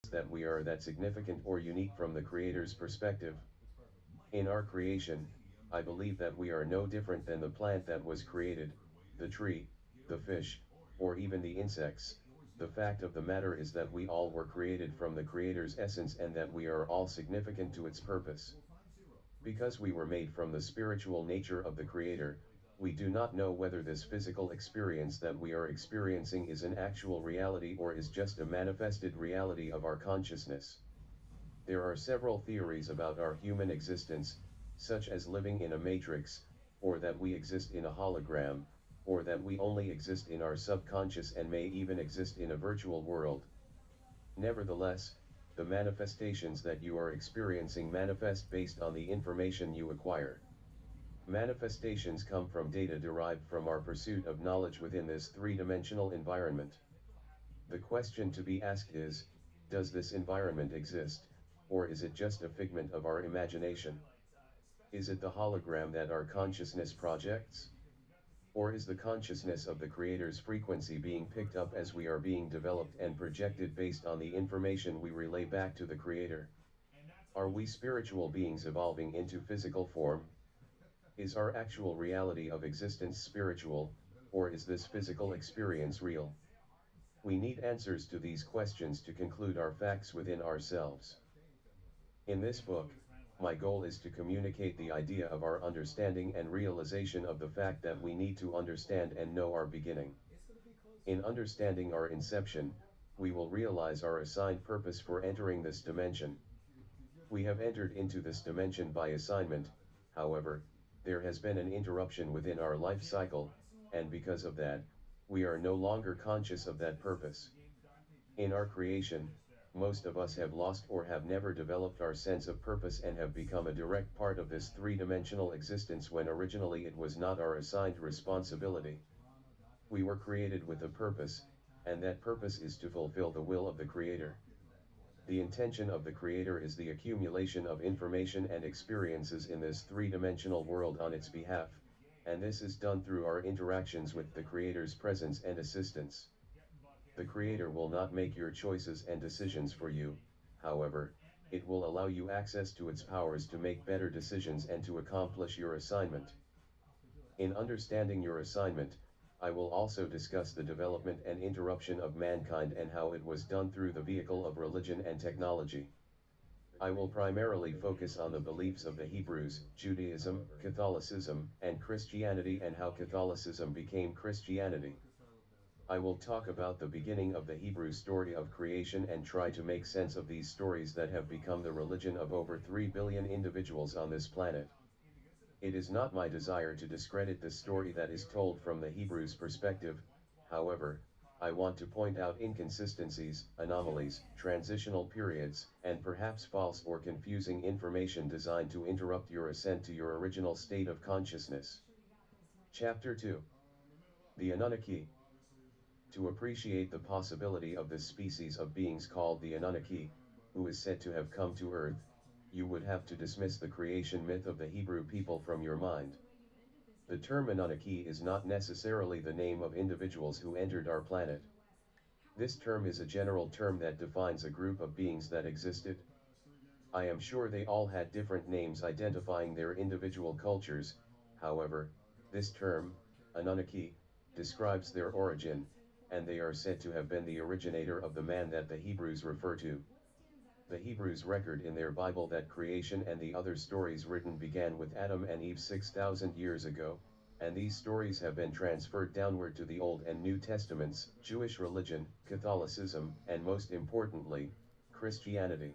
that we are that significant or unique from the Creator's perspective. In our creation, I believe that we are no different than the plant that was created, the tree, the fish, or even the insects. The fact of the matter is that we all were created from the Creator's essence and that we are all significant to its purpose. Because we were made from the spiritual nature of the Creator, we do not know whether this physical experience that we are experiencing is an actual reality or is just a manifested reality of our consciousness. There are several theories about our human existence, such as living in a matrix, or that we exist in a hologram, or that we only exist in our subconscious and may even exist in a virtual world. Nevertheless, the manifestations that you are experiencing manifest based on the information you acquire. Manifestations come from data derived from our pursuit of knowledge within this three-dimensional environment. The question to be asked is, does this environment exist, or is it just a figment of our imagination? Is it the hologram that our consciousness projects? Or is the consciousness of the Creator's frequency being picked up as we are being developed and projected based on the information we relay back to the Creator? Are we spiritual beings evolving into physical form? Is our actual reality of existence spiritual, or is this physical experience real? We need answers to these questions to conclude our facts within ourselves. In this book, my goal is to communicate the idea of our understanding and realization of the fact that we need to understand and know our beginning. In understanding our inception, we will realize our assigned purpose for entering this dimension. We have entered into this dimension by assignment, however, there has been an interruption within our life cycle, and because of that, we are no longer conscious of that purpose. In our creation, most of us have lost or have never developed our sense of purpose and have become a direct part of this three-dimensional existence when originally it was not our assigned responsibility. We were created with a purpose, and that purpose is to fulfill the will of the Creator. The intention of the Creator is the accumulation of information and experiences in this three-dimensional world on its behalf, and this is done through our interactions with the Creator's presence and assistance. The Creator will not make your choices and decisions for you, however, it will allow you access to its powers to make better decisions and to accomplish your assignment. In understanding your assignment, I will also discuss the development and interruption of mankind and how it was done through the vehicle of religion and technology. I will primarily focus on the beliefs of the Hebrews, Judaism, Catholicism, and Christianity and how Catholicism became Christianity. I will talk about the beginning of the Hebrew story of creation and try to make sense of these stories that have become the religion of over 3 billion individuals on this planet. It is not my desire to discredit the story that is told from the Hebrews' perspective, however, I want to point out inconsistencies, anomalies, transitional periods, and perhaps false or confusing information designed to interrupt your ascent to your original state of consciousness. Chapter 2. The Anunnaki. To appreciate the possibility of this species of beings called the Anunnaki, who is said to have come to Earth, you would have to dismiss the creation myth of the Hebrew people from your mind. The term Anunnaki is not necessarily the name of individuals who entered our planet. This term is a general term that defines a group of beings that existed. I am sure they all had different names identifying their individual cultures, however, this term, Anunnaki, describes their origin, and they are said to have been the originator of the man that the Hebrews refer to. The Hebrews record in their Bible that creation and the other stories written began with Adam and Eve 6,000 years ago, and these stories have been transferred downward to the Old and New Testaments, Jewish religion, Catholicism, and most importantly, Christianity.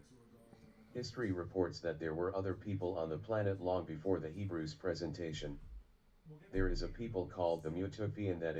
History reports that there were other people on the planet long before the Hebrews' presentation. There is a people called the Mutufian that